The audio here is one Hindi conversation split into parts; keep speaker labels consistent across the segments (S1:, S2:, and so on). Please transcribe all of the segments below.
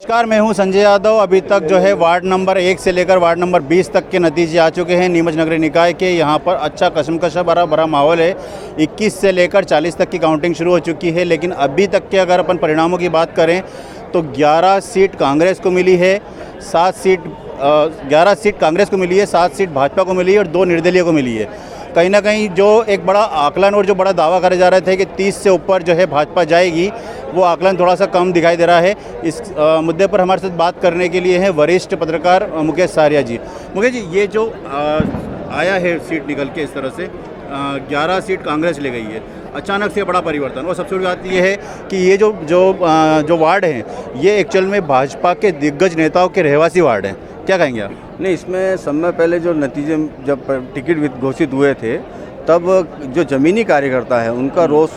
S1: नमस्कार, मैं हूं संजय यादव। अभी तक जो है वार्ड नंबर 1 से लेकर वार्ड नंबर 20 तक के नतीजे आ चुके हैं नीमच नगरीय निकाय के। यहां पर अच्छा कशमकश भरा माहौल है। 21 से लेकर 40 तक की काउंटिंग शुरू हो चुकी है, लेकिन अभी तक के अगर अपन परिणामों की बात करें तो 11 सीट कांग्रेस को मिली है, 11 सीट कांग्रेस को मिली है, 7 सीट भाजपा को मिली है और 2 निर्दलीय को मिली है। कहीं ना कहीं जो एक बड़ा आकलन और जो बड़ा दावा करे जा रहे थे कि 30 से ऊपर जो है भाजपा जाएगी, वो आकलन थोड़ा सा कम दिखाई दे रहा है। इस मुद्दे पर हमारे साथ बात करने के लिए हैं वरिष्ठ पत्रकार मुकेश सारिया जी। मुकेश जी, ये जो आया है सीट निकल के इस तरह से 11 सीट कांग्रेस ले गई है, अचानक से बड़ा परिवर्तन। और सबसे बड़ी बात ये है कि ये जो वार्ड हैं, ये एक्चुअल में भाजपा के दिग्गज नेताओं के रहवासी वार्ड हैं। क्या कहेंगे आप?
S2: नहीं, इसमें समय पहले जो नतीजे जब टिकट घोषित हुए थे, तब जो ज़मीनी कार्यकर्ता है उनका रोष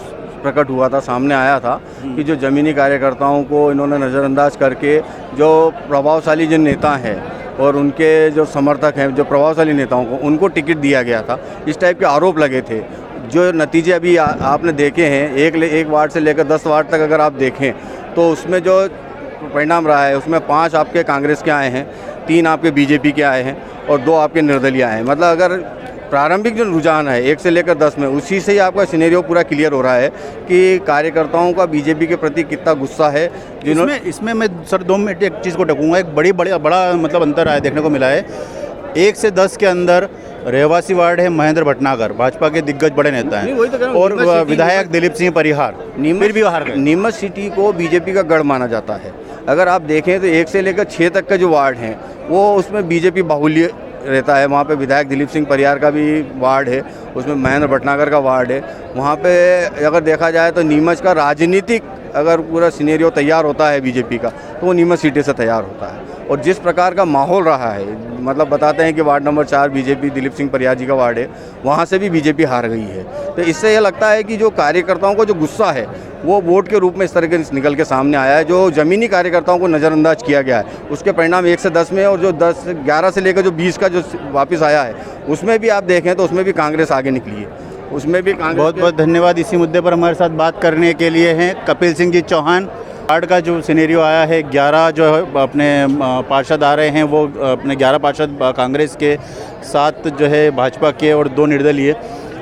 S2: प्रकट हुआ था, सामने आया था कि जो ज़मीनी कार्यकर्ताओं को इन्होंने नज़रअंदाज करके जो प्रभावशाली जो नेता हैं और उनके जो समर्थक हैं, जो प्रभावशाली नेताओं को उनको टिकट दिया गया था, इस टाइप के आरोप लगे थे। जो नतीजे अभी आपने देखे हैं, एक वार्ड से लेकर 10 वार्ड तक अगर आप देखें तो उसमें जो परिणाम रहा है उसमें 5 आपके कांग्रेस के आए हैं, 3 आपके बीजेपी के आए हैं और 2 आपके निर्दलीय आए हैं। मतलब अगर प्रारंभिक जो रुझान है 1 से लेकर 10 में, उसी से ही आपका सिनेरियो पूरा क्लियर हो रहा है कि कार्यकर्ताओं का बीजेपी के प्रति कितना गुस्सा है। जिन्होंने
S1: इसमें मैं सर 2 मिनट एक चीज़ को टकूँगा। एक बड़ा मतलब अंतर आया देखने को मिला है। 1 से 10 के अंदर रहवासी वार्ड है महेंद्र भटनागर, भाजपा के दिग्गज बड़े नेता हैं, और विधायक दिलीप सिंह परिहार फिर भी हार गए।
S2: नीमच सिटी को बीजेपी का गढ़ माना जाता है। अगर आप देखें तो 1 से लेकर 6 तक का जो वार्ड हैं, वो उसमें बीजेपी बाहुल्य रहता है। वहाँ पे विधायक दिलीप सिंह परिहार का भी वार्ड है, उसमें महेंद्र भटनागर का वार्ड है। वहाँ पे अगर देखा जाए तो नीमच का राजनीतिक अगर पूरा सिनेरियो तैयार होता है बीजेपी का, तो वो नीमच सीटें से तैयार होता है। और जिस प्रकार का माहौल रहा है, मतलब बताते हैं कि ward number 4 BJP Dilip Singh Parihar ji का वार्ड है, वहाँ से भी बीजेपी हार गई है। तो इससे यह लगता है कि जो कार्यकर्ताओं को जो गुस्सा है वो वोट के रूप में इस तरह से निकल के सामने आया है। जो ज़मीनी कार्यकर्ताओं को नज़रअंदाज किया गया है, उसके परिणाम 1 से 10 में, और जो 11 से लेकर जो 20 का जो वापस आया है, उसमें भी आप देखें तो उसमें भी कांग्रेस आगे निकली है, उसमें भी कांग्रेस।
S1: बहुत बहुत धन्यवाद। इसी मुद्दे पर हमारे साथ बात करने के लिए हैं कपिल सिंह जी चौहान। वार्ड का जो सिनेरियो आया है, 11 जो है अपने पार्षद आ रहे हैं, वो अपने 11 पार्षद कांग्रेस के, 7 जो है भाजपा के और 2 निर्दलीय।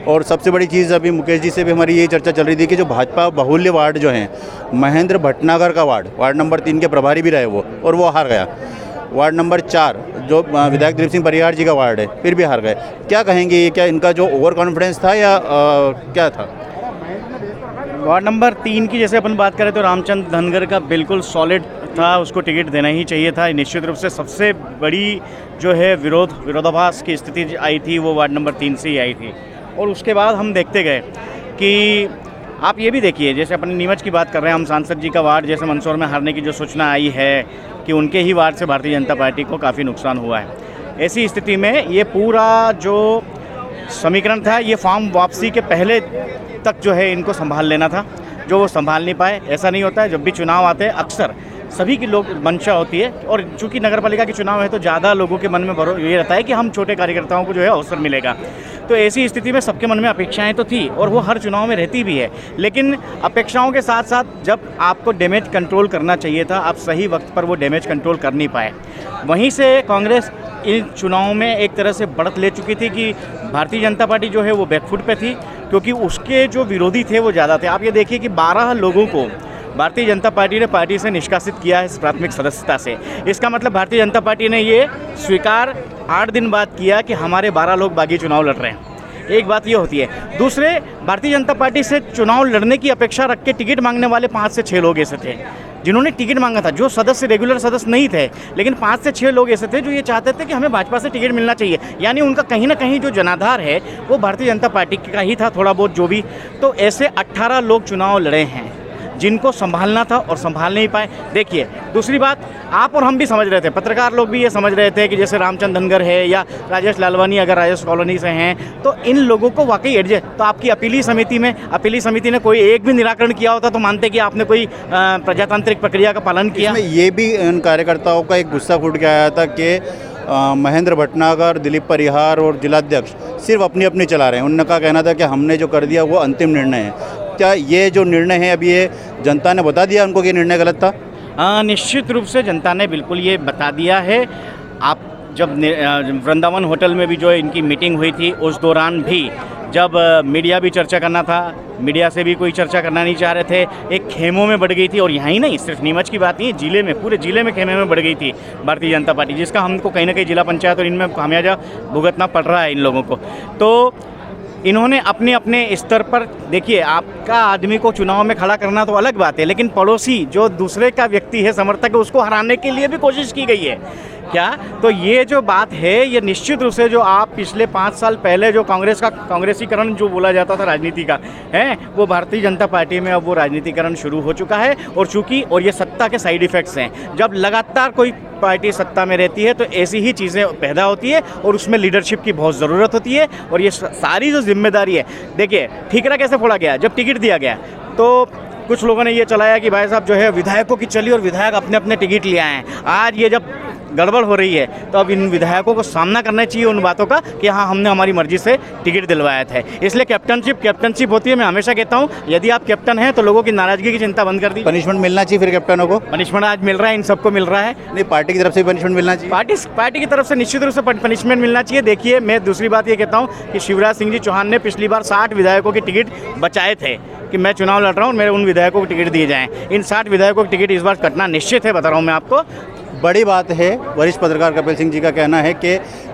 S1: और सबसे बड़ी चीज़, अभी मुकेश जी से भी हमारी यही चर्चा चल रही थी कि जो भाजपा बाहुल्य वार्ड जो हैं, महेंद्र भटनागर का वार्ड नंबर 3 के प्रभारी भी रहे वो, और वो हार गया। वार्ड नंबर 4 जो विधायक दिलीप सिंह परिहार जी का वार्ड है, फिर भी हार गए। क्या कहेंगे, क्या इनका जो ओवर कॉन्फिडेंस था या क्या था?
S3: वार्ड नंबर 3 की जैसे अपन बात करें तो रामचंद्र धनगर का बिल्कुल सॉलिड था, उसको टिकट देना ही चाहिए था। निश्चित रूप से सबसे बड़ी जो है विरोधाभास की स्थिति आई थी, वो वार्ड नंबर 3 से ही आई थी। और उसके बाद हम देखते गए कि आप ये भी देखिए, जैसे अपन नीमच की बात कर रहे हैं, हम सांसद जी का वार्ड जैसे मंदसौर में हारने की जो सूचना आई है कि उनके ही वार्ड से भारतीय जनता पार्टी को काफ़ी नुकसान हुआ है। ऐसी स्थिति में ये पूरा जो समीकरण था, ये फॉर्म वापसी के पहले तक जो है इनको संभाल लेना था, जो वो संभाल नहीं पाए। ऐसा नहीं होता है, जब भी चुनाव आते हैं अक्सर सभी की लोग मंशा होती है, और चूंकि नगरपालिका के चुनाव है तो ज़्यादा लोगों के मन में ये रहता है कि हम छोटे कार्यकर्ताओं को जो है अवसर मिलेगा। तो ऐसी स्थिति में सबके मन में अपेक्षाएं तो थी, और वो हर चुनाव में रहती भी है। लेकिन अपेक्षाओं के साथ साथ जब आपको डैमेज कंट्रोल करना चाहिए था, आप सही वक्त पर वो डैमेज कंट्रोल कर नहीं पाए। वहीं से कांग्रेस इन चुनावों में एक तरह से बढ़त ले चुकी थी कि भारतीय जनता पार्टी जो है वो बैकफुट पे थी, क्योंकि उसके जो विरोधी थे वो ज़्यादा थे। आप ये देखिए कि 12 लोगों को भारतीय जनता पार्टी ने पार्टी से निष्कासित किया है प्राथमिक सदस्यता से। इसका मतलब भारतीय जनता पार्टी ने ये स्वीकार 8 दिन बाद किया कि हमारे 12 लोग बागी चुनाव लड़ रहे हैं। एक बात ये होती है। दूसरे, भारतीय जनता पार्टी से चुनाव लड़ने की अपेक्षा रख के टिकट मांगने वाले 5 से 6 लोग ऐसे थे जिन्होंने टिकट मांगा था, जो सदस्य रेगुलर सदस्य नहीं थे, लेकिन 5 से 6 लोग ऐसे थे जो ये चाहते थे कि हमें भाजपा से टिकट मिलना चाहिए। यानी उनका कहीं ना कहीं जो जनाधार है वो भारतीय जनता पार्टी का ही था, थोड़ा बहुत जो भी। तो ऐसे 18 लोग चुनाव लड़े हैं जिनको संभालना था और संभाल नहीं पाए। देखिए, दूसरी बात, आप और हम भी समझ रहे थे, पत्रकार लोग भी ये समझ रहे थे कि जैसे रामचंद्र धनगर है या राजेश लालवानी अगर राजेश कॉलोनी से हैं, तो इन लोगों को वाकई एडजस्ट। तो आपकी अपीली समिति ने कोई एक भी निराकरण किया होता तो मानते कि आपने कोई प्रजातांत्रिक प्रक्रिया का पालन किया।
S1: ये भी इन कार्यकर्ताओं का एक गुस्सा फूट के आया था कि महेंद्र भटनागर, दिलीप परिहार और जिलाध्यक्ष सिर्फ अपनी चला रहे हैं। उनका कहना था कि हमने जो कर दिया वो अंतिम निर्णय है। क्या ये जो निर्णय है अभी ये जनता ने बता दिया उनको कि निर्णय गलत था?
S3: निश्चित रूप से जनता ने बिल्कुल ये बता दिया है। आप जब वृंदावन होटल में भी जो इनकी मीटिंग हुई थी, उस दौरान भी जब मीडिया भी चर्चा करना था, मीडिया से भी कोई चर्चा करना नहीं चाह रहे थे, एक खेमों में बढ़ गई थी। और यहाँ ही नहीं, सिर्फ नीमच की बात नहीं, जिले में, पूरे जिले में खेमे में बढ़ गई थी भारतीय जनता पार्टी, जिसका हमको कहीं ना कहीं जिला पंचायत और इनमें खामियाजा भुगतना पड़ रहा है इन लोगों को। तो इन्होंने अपने अपने स्तर पर, देखिए आपका आदमी को चुनाव में खड़ा करना तो अलग बात है, लेकिन पड़ोसी जो दूसरे का व्यक्ति है, समर्थक है, उसको हराने के लिए भी कोशिश की गई है क्या। तो ये जो बात है, ये निश्चित रूप से जो आप पिछले 5 साल पहले जो कांग्रेस का कांग्रेसीकरण जो बोला जाता था राजनीति का है, वो भारतीय जनता पार्टी में अब वो राजनीतिकरण शुरू हो चुका है। और चूँकि और ये सत्ता के साइड इफ़ेक्ट्स हैं, जब लगातार कोई पार्टी सत्ता में रहती है तो ऐसी ही चीज़ें पैदा होती है और उसमें लीडरशिप की बहुत ज़रूरत होती है। और ये सारी जो जिम्मेदारी है, देखिए ठीकरा कैसे फोड़ा गया, जब टिकट दिया गया तो कुछ लोगों ने ये चलाया कि भाई साहब जो है विधायकों की चली और विधायक अपने अपने टिकट ले आए हैं। आज ये जब गड़बड़ हो रही है तो अब इन विधायकों को सामना करना चाहिए उन बातों का कि हाँ, हमने हमारी मर्जी से टिकट दिलवाया था। इसलिए कैप्टनशिप होती है। मैं हमेशा कहता हूँ, यदि आप कैप्टन हैं तो लोगों की नाराजगी की चिंता बंद कर दी।
S1: पनिशमेंट मिलना चाहिए फिर कैप्टनों को।
S3: पनिशमेंट आज मिल रहा है, इन सबको मिल रहा है।
S1: नहीं, पार्टी की तरफ से पनिशमेंट मिलना चाहिए।
S3: पार्टी की तरफ से निश्चित रूप से पनिशमेंट मिलना चाहिए। देखिए, मैं दूसरी बात ये कहता हूँ कि शिवराज सिंह जी चौहान ने पिछली बार 60 विधायकों के टिकट बचाए थे कि मैं चुनाव लड़ रहा हूँ, मेरे उन विधायकों को टिकट दिए जाएँ। इन 60 विधायकों के टिकट इस बार कटना निश्चित है, बता रहा हूँ मैं आपको।
S1: बड़ी बात है। वरिष्ठ पत्रकार कपिल सिंह जी का कहना है कि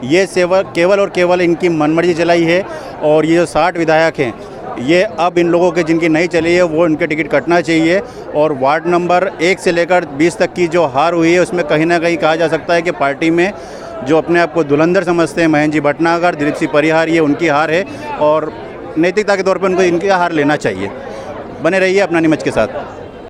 S1: ये केवल और केवल इनकी मनमर्जी चलाई है और ये जो 60 विधायक हैं, ये अब इन लोगों के जिनकी नहीं चली है वो इनके टिकट कटना चाहिए। और वार्ड नंबर 1 से लेकर 20 तक की जो हार हुई है, उसमें कहीं ना कहीं कहा जा सकता है कि पार्टी में जो अपने आप को धुरंधर समझते हैं, महेंद्र जी भटनागर, दिलीप सिंह परिहार, ये उनकी हार है और नैतिकता के तौर पर उनको इनकी हार लेना चाहिए। बने रहिए अपना नीमच के साथ।